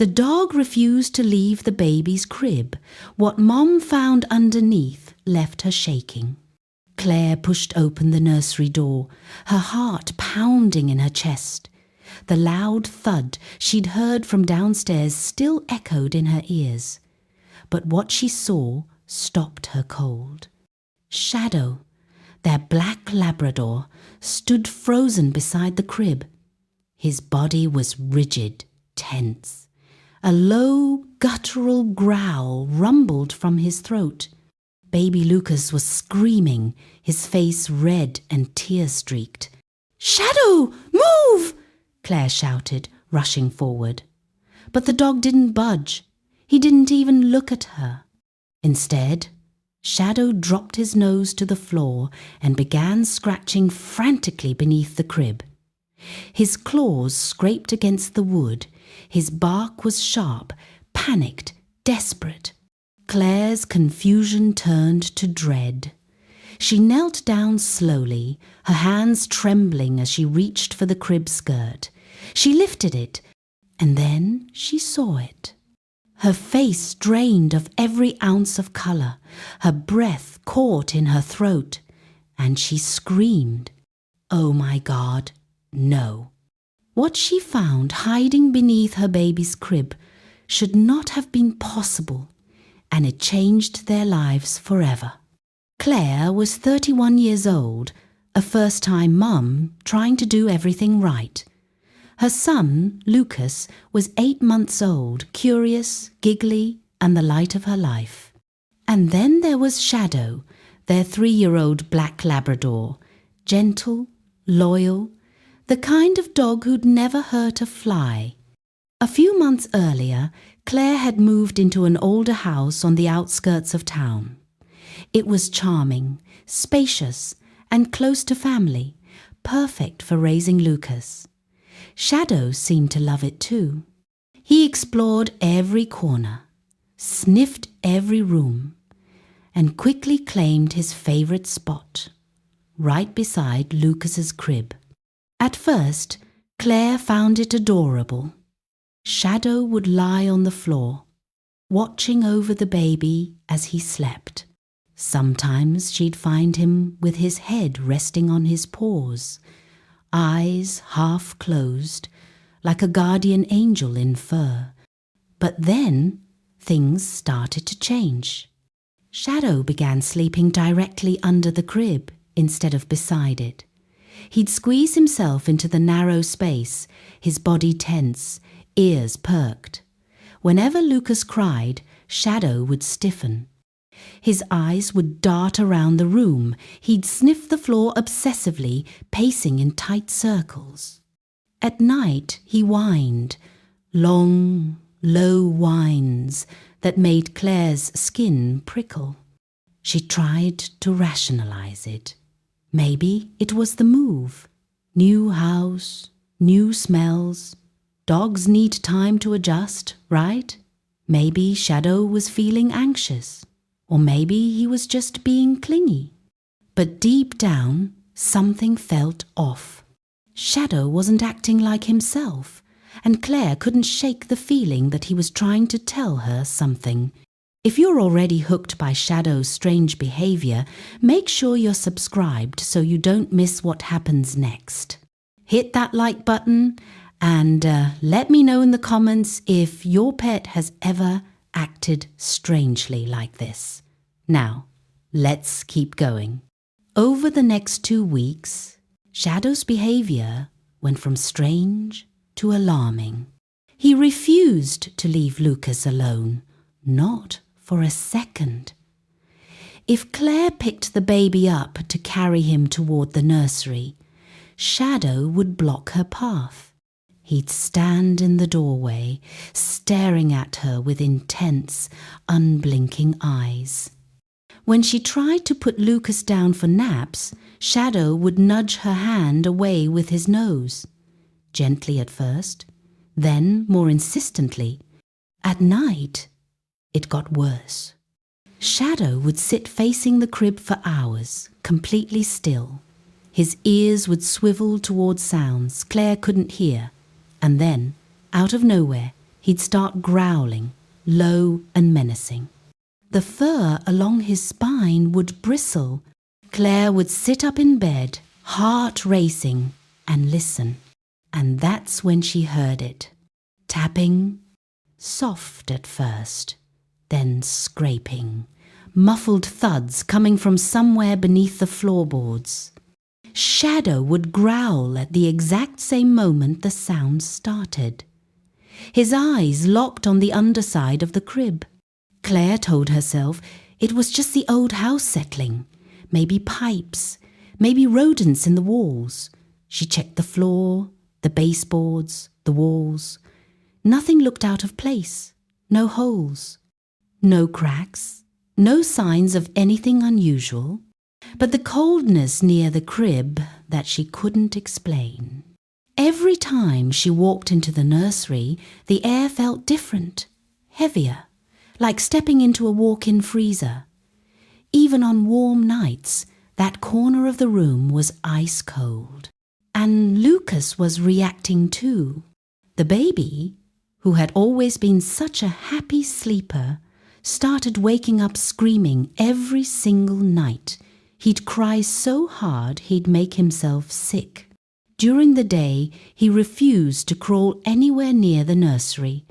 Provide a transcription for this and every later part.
The dog refused to leave the baby's crib. What Mom found underneath left her shaking. Claire pushed open the nursery door, her heart pounding in her chest. The loud thud she'd heard from downstairs still echoed in her ears. But what she saw stopped her cold. Shadow, their black Labrador, stood frozen beside the crib. His body was rigid, tense. A low, guttural growl rumbled from his throat. Baby Lucas was screaming, his face red and tear-streaked. "Shadow, move!" Claire shouted, rushing forward. But the dog didn't budge. He didn't even look at her. Instead, Shadow dropped his nose to the floor and began scratching frantically beneath the crib. His claws scraped against the wood. His bark was sharp, panicked, desperate. Claire's confusion turned to dread. She knelt down slowly, her hands trembling as she reached for the crib skirt. She lifted it, and then she saw it. Her face drained of every ounce of colour, her breath caught in her throat, and she screamed. Oh my God, no. What she found hiding beneath her baby's crib should not have been possible, and it changed their lives forever. Claire was 31 years old, a first-time mum trying to do everything right. Her son, Lucas, was 8 months old, curious, giggly, and the light of her life. And then there was Shadow, their 3-year-old black Labrador, gentle, loyal, the kind of dog who'd never hurt a fly. A few months earlier, Claire had moved into an older house on the outskirts of town. It was charming, spacious, and close to family, perfect for raising Lucas. Shadow seemed to love it too. He explored every corner, sniffed every room, and quickly claimed his favourite spot, right beside Lucas's crib. At first, Claire found it adorable. Shadow would lie on the floor, watching over the baby as he slept. Sometimes she'd find him with his head resting on his paws, eyes half closed, like a guardian angel in fur. But then things started to change. Shadow began sleeping directly under the crib instead of beside it. He'd squeeze himself into the narrow space, his body tense, ears perked. Whenever Lucas cried, Shadow would stiffen. His eyes would dart around the room. He'd sniff the floor obsessively, pacing in tight circles. At night, he whined, long, low whines that made Claire's skin prickle. She tried to rationalize it. Maybe it was the move. New house, new smells. Dogs need time to adjust, right? Maybe Shadow was feeling anxious. Or maybe he was just being clingy. But deep down, something felt off. Shadow wasn't acting like himself, and Claire couldn't shake the feeling that he was trying to tell her something. If you're already hooked by Shadow's strange behaviour, make sure you're subscribed so you don't miss what happens next. Hit that like button and let me know in the comments if your pet has ever acted strangely like this. Now, let's keep going. Over the next 2 weeks, Shadow's behaviour went from strange to alarming. He refused to leave Lucas alone, not for a second. If Claire picked the baby up to carry him toward the nursery, Shadow would block her path. He'd stand in the doorway, staring at her with intense, unblinking eyes. When she tried to put Lucas down for naps, Shadow would nudge her hand away with his nose. Gently at first, then more insistently. At night, it got worse. Shadow would sit facing the crib for hours, completely still. His ears would swivel towards sounds Claire couldn't hear. And then, out of nowhere, he'd start growling, low and menacing. The fur along his spine would bristle. Claire would sit up in bed, heart racing, and listen. And that's when she heard it. Tapping, soft at first, then scraping, muffled thuds coming from somewhere beneath the floorboards. Shadow would growl at the exact same moment the sound started. His eyes locked on the underside of the crib. Claire told herself it was just the old house settling, maybe pipes, maybe rodents in the walls. She checked the floor, the baseboards, the walls. Nothing looked out of place, no holes, no cracks, no signs of anything unusual, but the coldness near the crib that she couldn't explain. Every time she walked into the nursery, the air felt different, heavier, like stepping into a walk-in freezer. Even on warm nights, that corner of the room was ice cold. And Lucas was reacting too. The baby, who had always been such a happy sleeper, started waking up screaming every single night. He'd cry so hard he'd make himself sick. During the day, he refused to crawl anywhere near the nursery.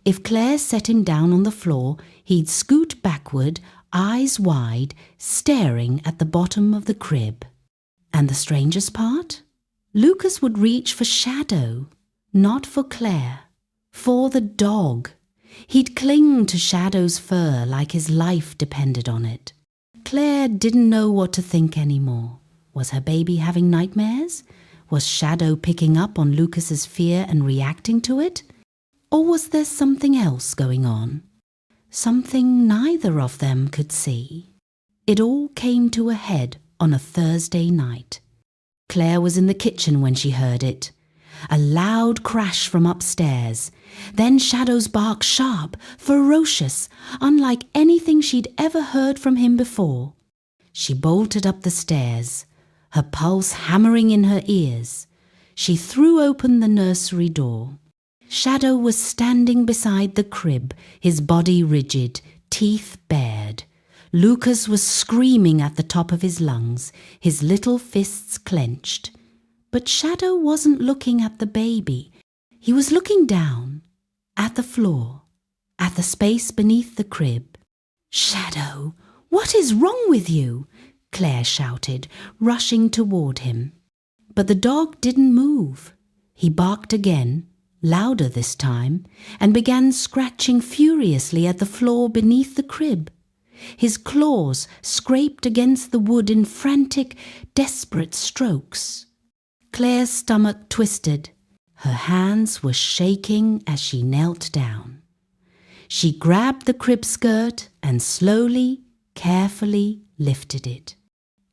If Claire set him down on the floor, he'd scoot backward, eyes wide, staring at the bottom of the crib. And the strangest part? Lucas would reach for Shadow, not for Claire, for the dog. He'd cling to Shadow's fur like his life depended on it. Claire didn't know what to think anymore. Was her baby having nightmares? Was Shadow picking up on Lucas's fear and reacting to it? Or was there something else going on? Something neither of them could see. It all came to a head on a Thursday night. Claire was in the kitchen when she heard it. A loud crash from upstairs. Then Shadow's bark, sharp, ferocious, unlike anything she'd ever heard from him before. She bolted up the stairs, her pulse hammering in her ears. She threw open the nursery door. Shadow was standing beside the crib, his body rigid, teeth bared. Lucas was screaming at the top of his lungs, his little fists clenched. But Shadow wasn't looking at the baby. He was looking down, at the floor, at the space beneath the crib. "Shadow, what is wrong with you?" Claire shouted, rushing toward him. But the dog didn't move. He barked again, louder this time, and began scratching furiously at the floor beneath the crib. His claws scraped against the wood in frantic, desperate strokes. Claire's stomach twisted. Her hands were shaking as she knelt down. She grabbed the crib skirt and slowly, carefully lifted it.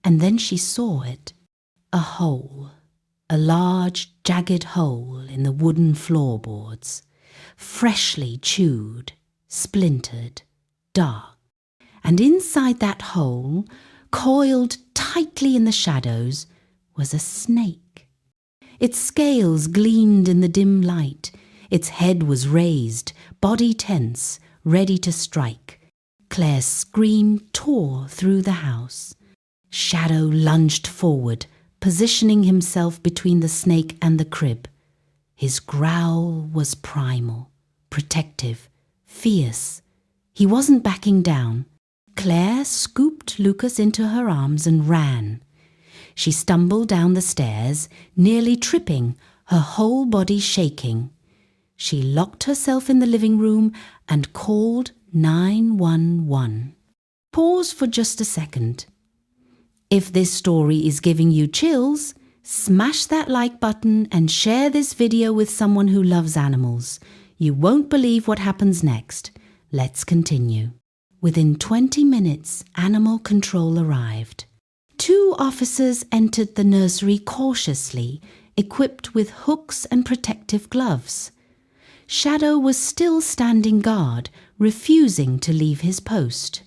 And then she saw it. A hole. A large, jagged hole in the wooden floorboards. Freshly chewed, splintered, dark. And inside that hole, coiled tightly in the shadows, was a snake. Its scales gleamed in the dim light. Its head was raised, body tense, ready to strike. Claire's scream tore through the house. Shadow lunged forward, positioning himself between the snake and the crib. His growl was primal, protective, fierce. He wasn't backing down. Claire scooped Lucas into her arms and ran. She stumbled down the stairs, nearly tripping, her whole body shaking. She locked herself in the living room and called 911. Pause for just a second. If this story is giving you chills, smash that like button and share this video with someone who loves animals. You won't believe what happens next. Let's continue. Within 20 minutes, animal control arrived. 2 officers entered the nursery cautiously, equipped with hooks and protective gloves. Shadow was still standing guard, refusing to leave his post.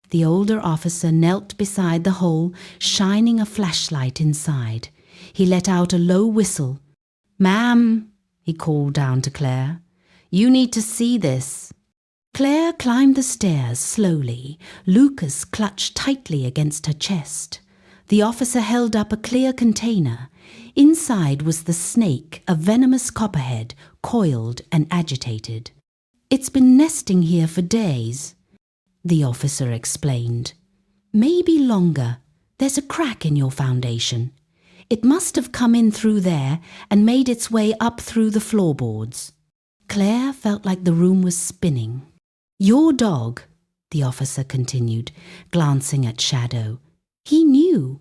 The older officer knelt beside the hole, shining a flashlight inside. He let out a low whistle. "Ma'am," he called down to Claire, You need to see this." Claire climbed the stairs slowly. Lucas clutched tightly against her chest. The officer held up a clear container. Inside was the snake, a venomous copperhead, coiled and agitated. "It's been nesting here for days," the officer explained. "Maybe longer. There's a crack in your foundation. It must have come in through there and made its way up through the floorboards." Claire felt like the room was spinning. "Your dog," the officer continued, glancing at Shadow. He knew.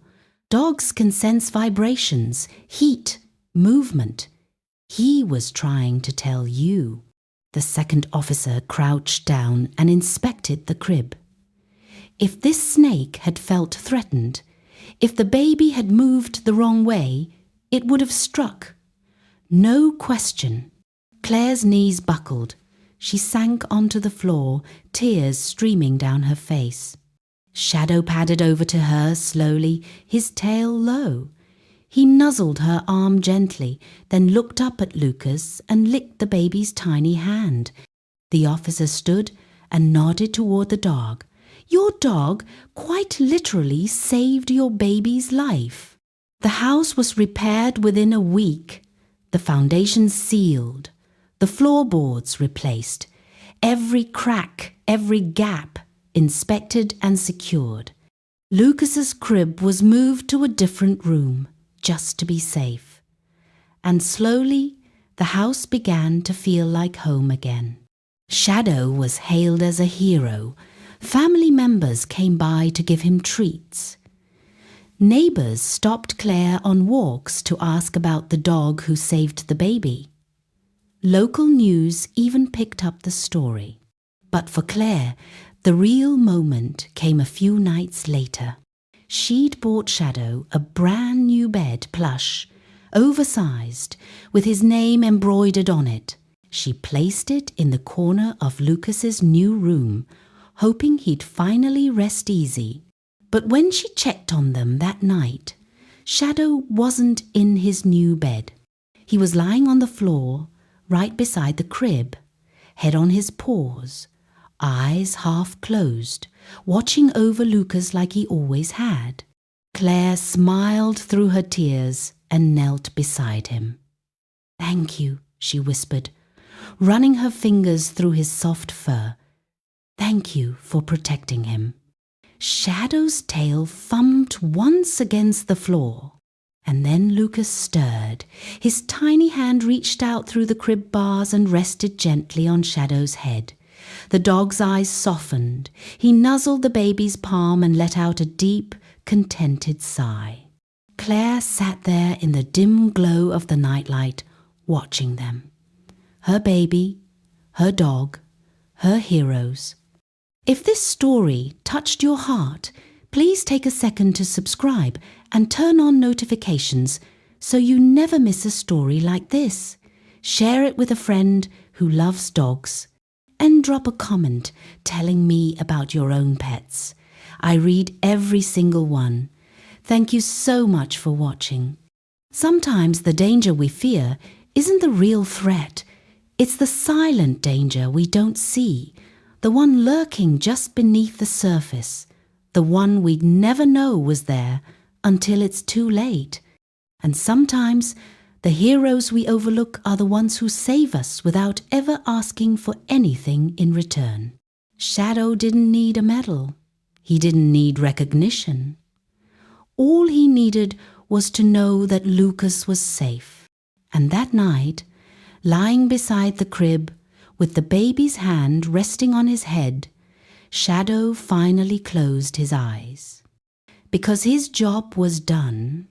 Dogs can sense vibrations, heat, movement. He was trying to tell you. The second officer crouched down and inspected the crib. If this snake had felt threatened, if the baby had moved the wrong way, it would have struck. No question. Claire's knees buckled. She sank onto the floor, tears streaming down her face. Shadow padded over to her slowly, his tail low. He nuzzled her arm gently, then looked up at Lucas and licked the baby's tiny hand. The officer stood and nodded toward the dog. "Your dog quite literally saved your baby's life." The house was repaired within a week. The foundations sealed. The floorboards replaced. Every crack, every gap inspected and secured. Lucas's crib was moved to a different room, just to be safe. And slowly, the house began to feel like home again. Shadow was hailed as a hero. Family members came by to give him treats. Neighbors stopped Claire on walks to ask about the dog who saved the baby. Local news even picked up the story. But for Claire, the real moment came a few nights later. She'd bought Shadow a brand new bed, plush, oversized, with his name embroidered on it. She placed it in the corner of Lucas's new room, hoping he'd finally rest easy. But when she checked on them that night, Shadow wasn't in his new bed. He was lying on the floor, right beside the crib, head on his paws, eyes half closed, watching over Lucas like he always had. Claire smiled through her tears and knelt beside him. "Thank you," she whispered, running her fingers through his soft fur. "Thank you for protecting him." Shadow's tail thumped once against the floor, and then Lucas stirred. His tiny hand reached out through the crib bars and rested gently on Shadow's head. The dog's eyes softened. He nuzzled the baby's palm and let out a deep, contented sigh. Claire sat there in the dim glow of the nightlight, watching them. Her baby, her dog, her heroes. If this story touched your heart, please take a second to subscribe and turn on notifications so you never miss a story like this. Share it with a friend who loves dogs. And drop a comment telling me about your own pets. I read every single one. Thank you so much for watching. Sometimes the danger we fear isn't the real threat. It's the silent danger we don't see, the one lurking just beneath the surface, the one we'd never know was there until it's too late. And sometimes the heroes we overlook are the ones who save us without ever asking for anything in return. Shadow didn't need a medal. He didn't need recognition. All he needed was to know that Lucas was safe. And that night, lying beside the crib, with the baby's hand resting on his head, Shadow finally closed his eyes. Because his job was done,